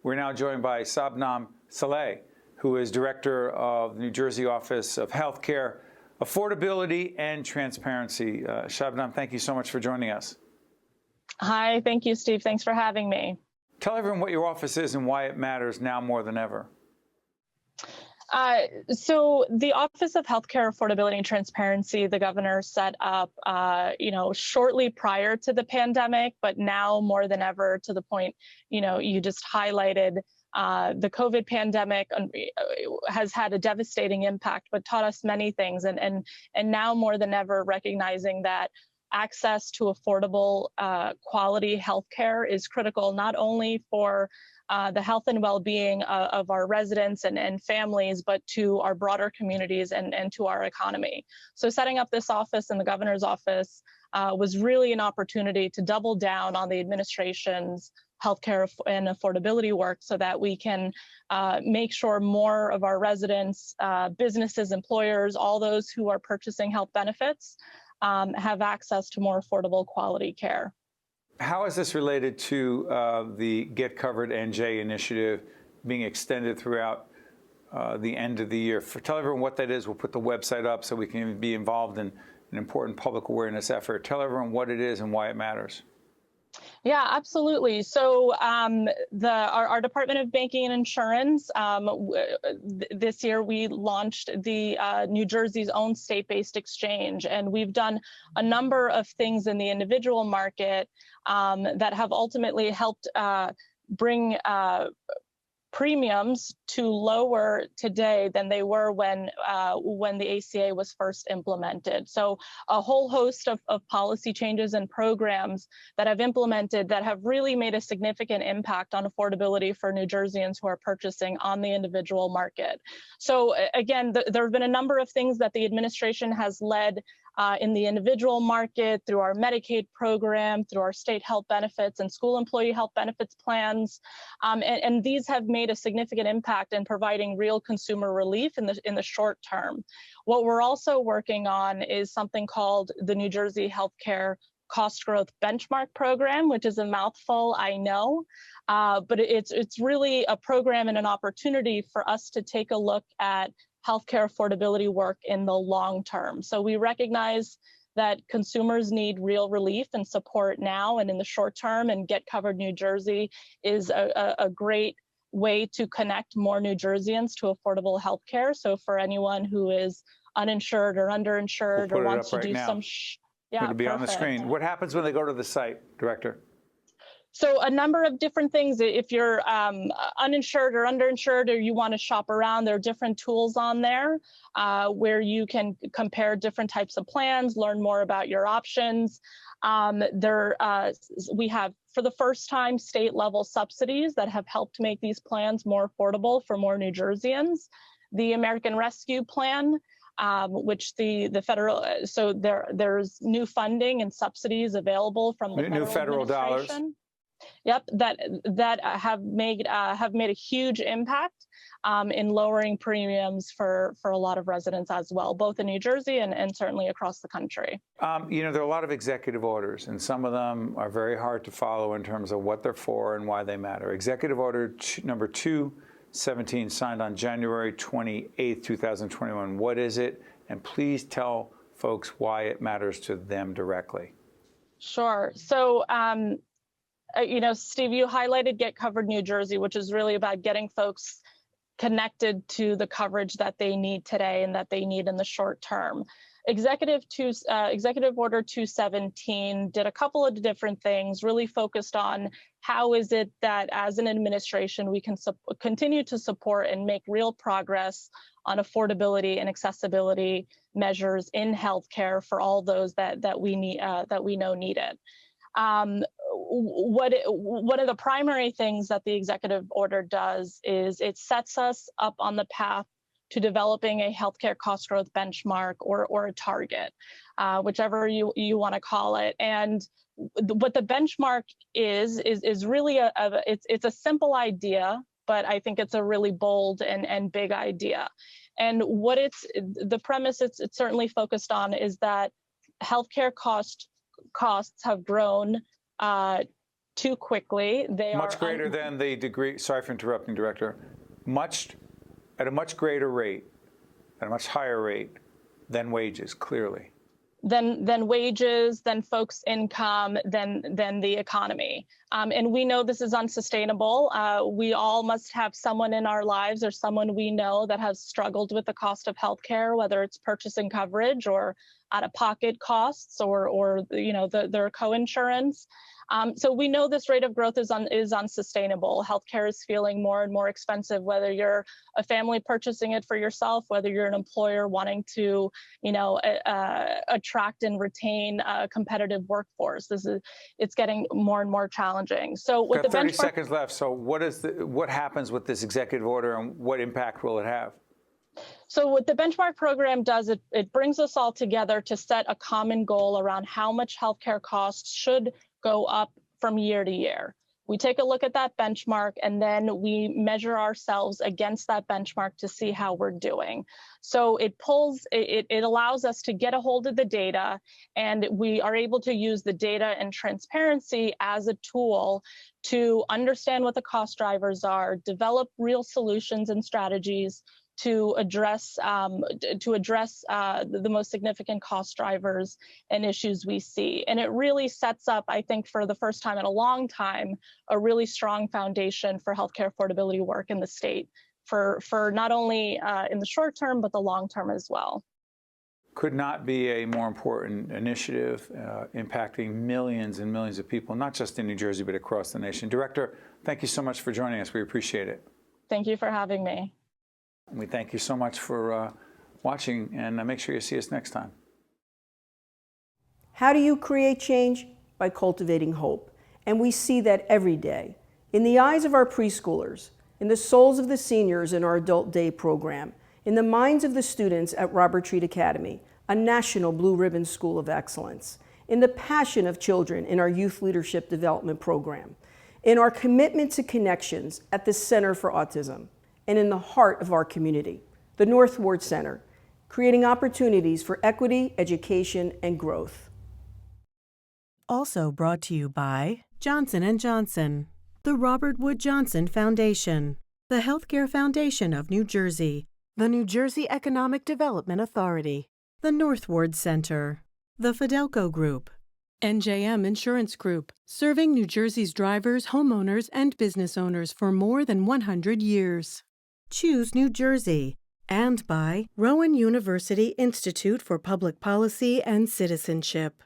We're now joined by Shabnam Salih, who is Director of the New Jersey Office of Healthcare, Affordability, and Transparency. Shabnam, thank you so much for joining us. Hi, thank you, Steve. Thanks for having me. Tell everyone what your office is and why it matters now more than ever. So the Office of Healthcare Affordability and Transparency, the governor set up, shortly prior to the pandemic, but now more than ever to the point, you just highlighted the COVID pandemic has had a devastating impact, but taught us many things. And now more than ever, recognizing that access to affordable, quality healthcare is critical, not only for the health and well-being of our residents and families, but to our broader communities and to our economy. So setting up this office in the governor's office was really an opportunity to double down on the administration's healthcare and affordability work so that we can make sure more of our residents, businesses, employers, all those who are purchasing health benefits have access to more affordable quality care. How is this related to the Get Covered NJ initiative being extended throughout the end of the year? Tell everyone what that is. We'll put the website up so we can be involved in an important public awareness effort. Tell everyone what it is and why it matters. Yeah, absolutely. So our Department of Banking and Insurance, this year we launched the New Jersey's own state-based exchange, and we've done a number of things in the individual market that have ultimately helped bring premiums to lower today than they were when the ACA was first implemented. So a whole host of policy changes and programs that have implemented that have really made a significant impact on affordability for New Jerseyans who are purchasing on the individual market. So again, there have been a number of things that the administration has led in the individual market through our Medicaid program, through our state health benefits and school employee health benefits plans. And these have made a significant impact in providing real consumer relief in the short term. What we're also working on is something called the New Jersey Healthcare Cost Growth Benchmark Program, which is a mouthful, I know, but it's really a program and an opportunity for us to take a look at healthcare affordability work in the long term. So we recognize that consumers need real relief and support now and in the short term, and Get Covered New Jersey is a great way to connect more New Jerseyans to affordable healthcare. So for anyone who is uninsured or underinsured or wants to do some, it'll be on the screen. What happens when they go to the site, Director? So a number of different things. If you're uninsured or underinsured, or you want to shop around, there are different tools on there where you can compare different types of plans, learn more about your options. We have, for the first time, state-level subsidies that have helped make these plans more affordable for more New Jerseyans. The American Rescue Plan, which the federal, so there's new funding and subsidies available from the new federal dollars. Yep, that have made a huge impact in lowering premiums for a lot of residents as well, both in New Jersey and certainly across the country. There are a lot of executive orders, and some of them are very hard to follow in terms of what they're for and why they matter. Executive Order number 217, signed on January 28th, 2021. What is it? And please tell folks why it matters to them directly. Sure. So, Steve, you highlighted Get Covered New Jersey, which is really about getting folks connected to the coverage that they need today and that they need in the short term. Executive Order 217 did a couple of different things, really focused on how is it that as an administration we can continue to support and make real progress on affordability and accessibility measures in healthcare for all those that we need, that we know need it. One of the primary things that the executive order does is it sets us up on the path to developing a healthcare cost growth benchmark or a target, whichever you want to call it. And what the benchmark is really it's a simple idea, but I think it's a really bold and big idea. And what the premise it's certainly focused on is that healthcare costs have grown too quickly. They Much are greater than the degree, sorry for interrupting, Director, at a much greater rate, at a much higher rate than wages, clearly. Than wages, than folks' income, than the economy. And we know this is unsustainable. We all must have someone in our lives or someone we know that has struggled with the cost of healthcare, whether it's purchasing coverage or out-of-pocket costs or their co-insurance. So we know this rate of growth is unsustainable. Healthcare is feeling more and more expensive, whether you're a family purchasing it for yourself, whether you're an employer wanting to, attract and retain a competitive workforce. It's getting more and more challenging. So with Got the 30 benchmark seconds left. So what happens with this executive order and what impact will it have? So what the benchmark program does, it brings us all together to set a common goal around how much healthcare costs should go up from year to year. We take a look at that benchmark and then we measure ourselves against that benchmark to see how we're doing. So it allows us to get a hold of the data, and we are able to use the data and transparency as a tool to understand what the cost drivers are, develop real solutions and strategies to address the most significant cost drivers and issues we see. And it really sets up, I think, for the first time in a long time, a really strong foundation for healthcare affordability work in the state for not only in the short term, but the long term as well. Could not be a more important initiative impacting millions and millions of people, not just in New Jersey, but across the nation. Director, thank you so much for joining us. We appreciate it. Thank you for having me. We thank you so much for watching, and make sure you see us next time. How do you create change? By cultivating hope. And we see that every day. In the eyes of our preschoolers, in the souls of the seniors in our Adult Day program, in the minds of the students at Robert Treat Academy, a national Blue Ribbon School of Excellence, in the passion of children in our Youth Leadership Development Program, in our commitment to connections at the Center for Autism, and in the heart of our community, the North Ward Center, creating opportunities for equity, education, and growth. Also brought to you by Johnson & Johnson, the Robert Wood Johnson Foundation, the Healthcare Foundation of New Jersey, the New Jersey Economic Development Authority, the North Ward Center, the Fidelco Group, NJM Insurance Group, serving New Jersey's drivers, homeowners, and business owners for more than 100 years. Choose New Jersey, and by Rowan University Institute for Public Policy and Citizenship.